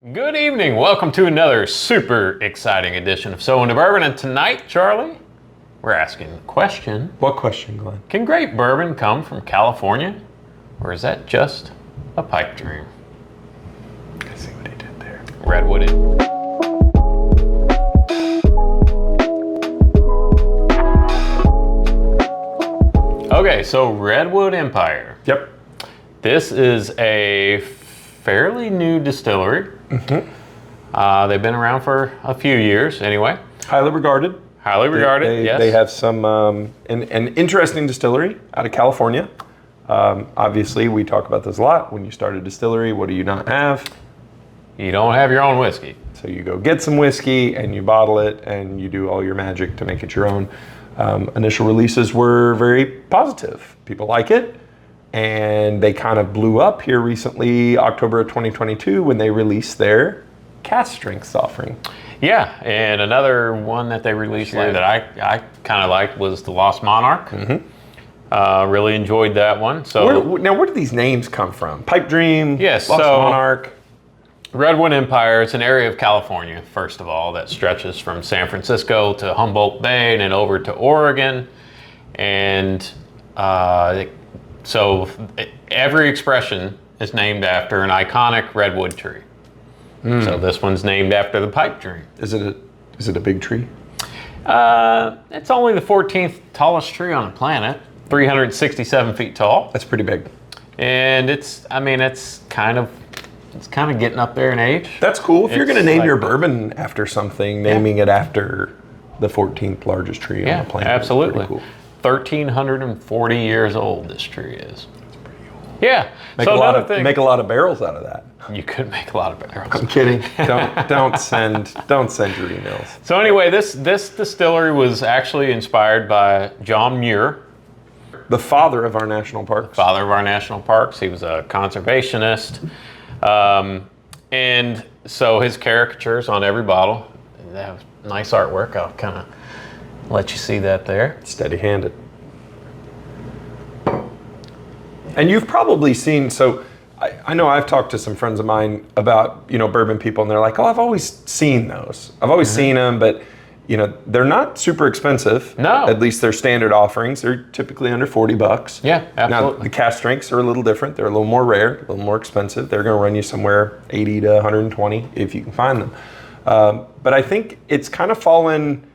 Good evening. Welcome to another super exciting edition of So Into Bourbon. And tonight, Charlie, we're asking the question. What question, Glenn? Can great bourbon come from California? Or is that just a pipe dream? I see what he did there. Redwood. Okay, so Redwood Empire. Yep. This is a fairly new distillery. They've been around for a few years anyway. Highly regarded. Highly regarded, yes. They have some an interesting distillery out of California. Obviously, we talk about this a lot. When you start a distillery, what do you not have? You don't have your own whiskey. So you go get some whiskey and you bottle it and you do all your magic to make it your own. Initial releases were very positive. People like it. And they kind of blew up here recently, October of 2022, when they released their cask strength offering. Yeah, and another one that they released that I kind of liked was the Lost Monarch. Really enjoyed that one. So where do these names come from? Pipedream, yes, Lost Monarch. Redwood Empire, it's an area of California, first of all, that stretches from San Francisco to Humboldt Bay and then over to Oregon. And so every expression is named after an iconic redwood tree. So this one's named after the pipe dream. Is it a big tree? It's only the 14th tallest tree on the planet, 367 feet tall. That's pretty big. And it's kind of getting up there in age. That's cool. If you're going to name your bourbon after something, naming it after the 14th largest tree on the planet. Absolutely. Is pretty cool. 1,340 years old this tree is. That's pretty old. Yeah. Make a lot of barrels out of that. You could make a lot of barrels. I'm kidding. Don't send your emails. So anyway, this distillery was actually inspired by John Muir, the father of our national parks. Father of our national parks. He was a conservationist, and so his caricatures on every bottle. They have nice artwork. I'll kind of let you see that there. Steady-handed. And you've probably seen, so I know I've talked to some friends of mine about, bourbon people, and they're like, oh, I've always seen those. I've always seen them, but, they're not super expensive. No. At least their standard offerings. They're typically under $40. Yeah, absolutely. Now, the cask strengths are a little different. They're a little more rare, a little more expensive. They're going to run you somewhere 80 to 120 if you can find them. But I think it's kind of fallen,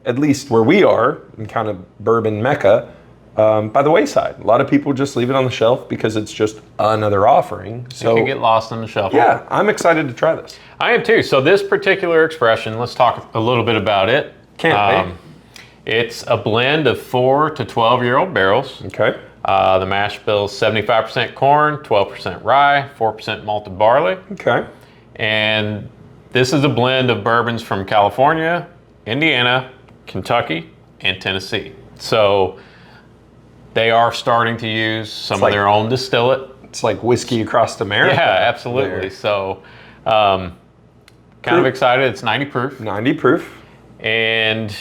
at least where we are, in kind of bourbon mecca, by the wayside. A lot of people just leave it on the shelf because it's just another offering. So it can get lost on the shelf. Yeah, I'm excited to try this. I am too. So this particular expression, let's talk a little bit about it. Can't wait. It's a blend of 4 to 12-year-old barrels. Okay. The mash bill is 75% corn, 12% rye, 4% malted barley. Okay. And this is a blend of bourbons from California, Indiana, Kentucky, and Tennessee. So they are starting to use some of their own distillate. It's like whiskey across America. Yeah, absolutely. There. So kind of excited. It's 90 proof. 90 proof. And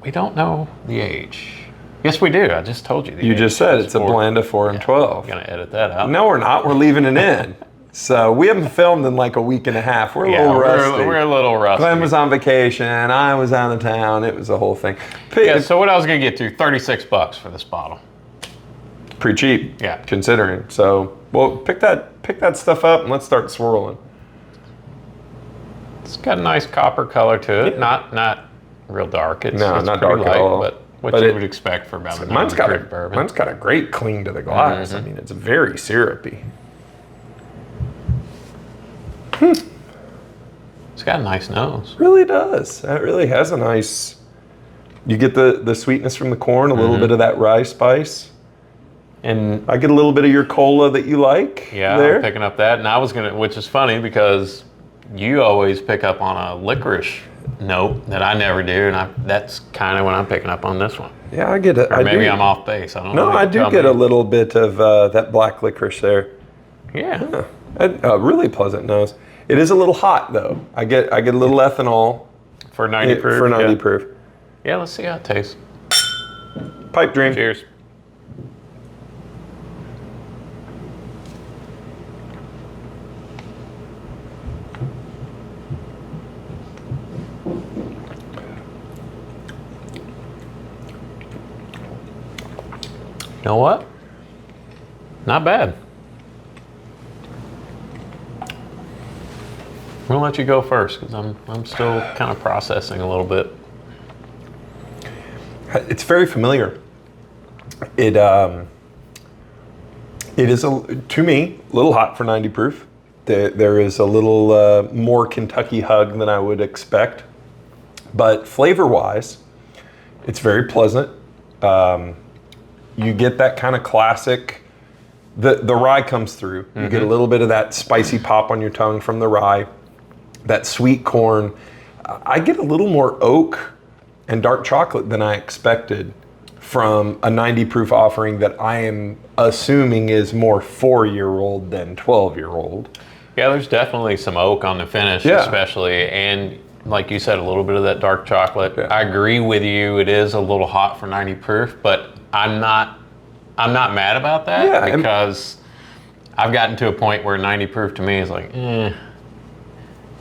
we don't know the age. Yes, we do. I just told you the age. You just said it's a blend of 4 and 12. I'm going to edit that out. No, we're not. We're leaving it in. So we haven't filmed in like a week and a half. We're a little rusty. We're a little rusty. Glenn was on vacation. I was out of town. It was a whole thing. So what I was going to get to, $36 for this bottle. Pretty cheap. Yeah. Considering. So, well, pick that stuff up and let's start swirling. It's got a nice copper color to it. Yeah. Not real dark. It's not dark light, at all. But what you would expect for about a bourbon. Mine's got a great cling to the glass. I mean, it's very syrupy. It's got a nice nose. Really does. It really has a nice. You get the sweetness from the corn, a little bit of that rye spice. And I get a little bit of your cola that you like. Yeah, there. I'm picking up that. And I was which is funny because you always pick up on a licorice note that I never do. And that's kind of when I'm picking up on this one. Yeah, I get it. Or maybe I'm off base. I don't know. No, I do get a little bit of that black licorice there. Yeah. A really pleasant nose. It is a little hot though. I get a little ethanol for 90 proof. For 90 proof. Yeah, let's see how it tastes. Pipe dream. Cheers. You know what? Not bad. I'm gonna let you go first because I'm still kind of processing a little bit. It's very familiar. It is to me a little hot for 90 proof. There is a little more Kentucky hug than I would expect, but flavor wise, it's very pleasant. You get that kind of classic. The rye comes through. You get a little bit of that spicy pop on your tongue from the rye. That sweet corn. I get a little more oak and dark chocolate than I expected from a 90 proof offering that I am assuming is more 4-year-old than 12-year-old. Yeah, there's definitely some oak on the finish, especially, and like you said, a little bit of that dark chocolate. Yeah. I agree with you. It is a little hot for 90 proof, but I'm not mad about that because I've gotten to a point where 90 proof to me is like,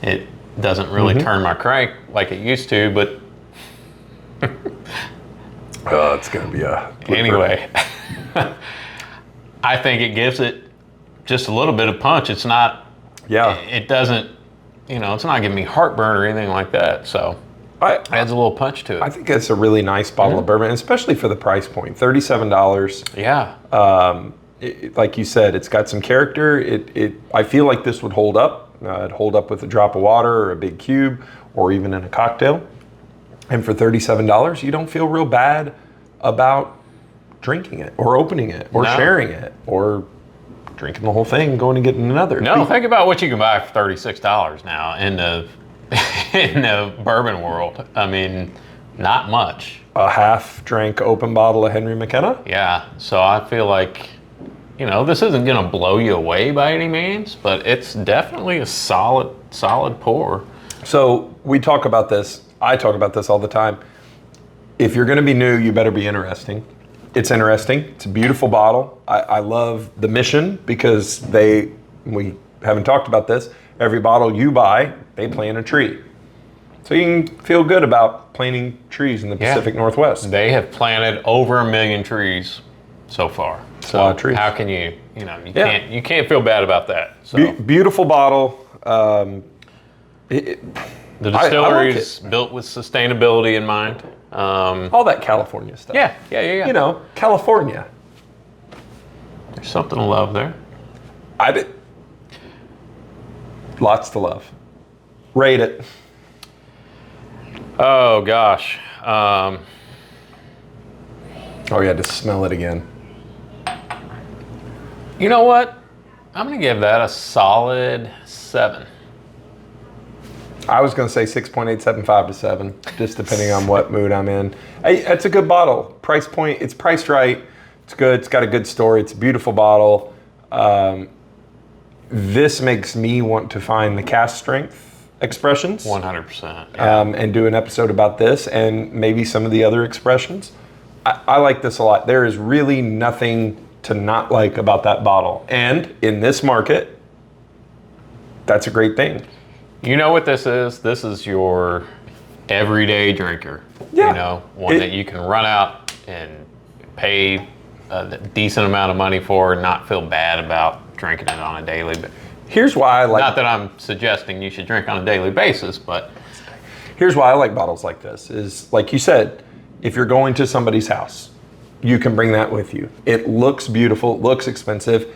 it doesn't really turn my crank like it used to, but it's going to be a blooper. Anyway. I think it gives it just a little bit of punch. It's not, it doesn't, it's not giving me heartburn or anything like that. So it adds a little punch to it. I think it's a really nice bottle of bourbon, especially for the price point, $37. Yeah. Like you said, it's got some character. I feel like this would hold up. It'd hold up with a drop of water or a big cube or even in a cocktail. And for $37, you don't feel real bad about drinking it or opening it or sharing it or drinking the whole thing and going and getting another. No, think about what you can buy for $36 now in the bourbon world. I mean, not much. A half drank open bottle of Henry McKenna? Yeah, so I feel like, this isn't gonna blow you away by any means, but it's definitely a solid pour. So we talk about this, I talk about this all the time. If you're gonna be new, you better be interesting. It's interesting, it's a beautiful bottle. I love the mission because we haven't talked about this, every bottle you buy, they plant a tree. So you can feel good about planting trees in the Pacific Northwest. They have planted over 1 million trees so far. It's a lot of trees. How can you can't feel bad about that. So. Beautiful bottle. The distillery is built with sustainability in mind. All that California stuff. Yeah. California. There's something to love there. Lots to love. Rate it. Oh gosh. Oh, you had to smell it again. You know what? I'm gonna give that a solid 7. I was going to say 6.875 to 7, just depending on what mood I'm in. It's a good bottle. Price point, it's priced right. It's good. It's got a good story. It's a beautiful bottle. This makes me want to find the cast strength expressions. 100%. Yeah. And do an episode about this and maybe some of the other expressions. I like this a lot. There is really nothing to not like about that bottle. And in this market, that's a great thing. You know what this is? This is your everyday drinker. Yeah. One that you can run out and pay a decent amount of money for and not feel bad about drinking it on a daily basis. Here's why I like... Not that I'm suggesting you should drink on a daily basis, but... Here's why I like bottles like this is, like you said, if you're going to somebody's house, you can bring that with you. It looks beautiful, it looks expensive.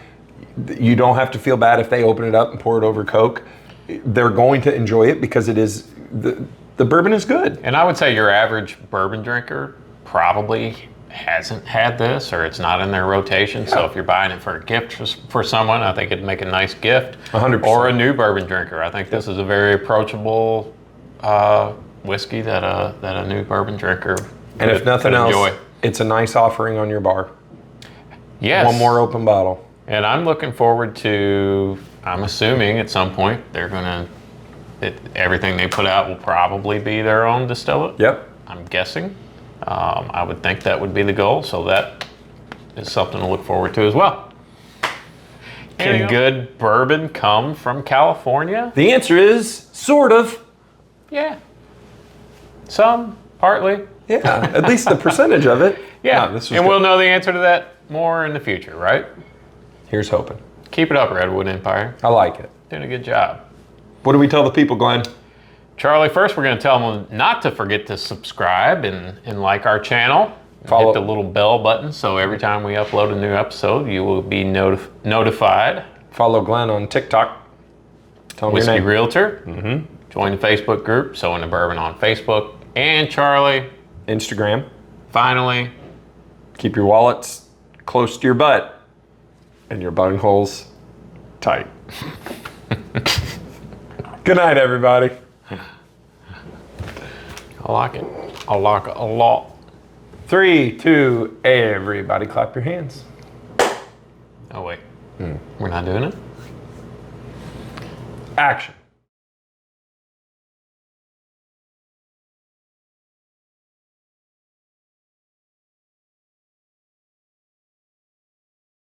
You don't have to feel bad if they open it up and pour it over Coke. They're going to enjoy it because it is the bourbon is good. And I would say your average bourbon drinker probably hasn't had this or it's not in their rotation. Yeah. So if you're buying it for a gift for someone, I think it'd make a nice gift. 100%. Or a new bourbon drinker. I think this is a very approachable whiskey that a new bourbon drinker and if nothing else, it's a nice offering on your bar. Yes. One more open bottle. And I'm looking forward to, I'm assuming at some point everything they put out will probably be their own distillate. Yep. I'm guessing. I would think that would be the goal, so that is something to look forward to as well. Can good bourbon come from California? The answer is sort of. Yeah. Some, partly. Yeah, at least the percentage of it. Yeah, and we'll know the answer to that more in the future, right? Here's hoping. Keep it up, Redwood Empire. I like it. Doing a good job. What do we tell the people, Glenn? Charlie, first we're going to tell them not to forget to subscribe and like our channel. Follow. Hit the little bell button so every time we upload a new episode, you will be notified. Follow Glenn on TikTok. Tell him your Whiskey name. Realtor. Join the Facebook group, Sowing the Bourbon on Facebook. And Charlie, Instagram. finally, Keep your wallets close to your butt and your buttonholes tight. Good night, everybody. I like it. I like it a lot. 3, 2, everybody clap your hands. Oh, wait. We're not doing it? Action.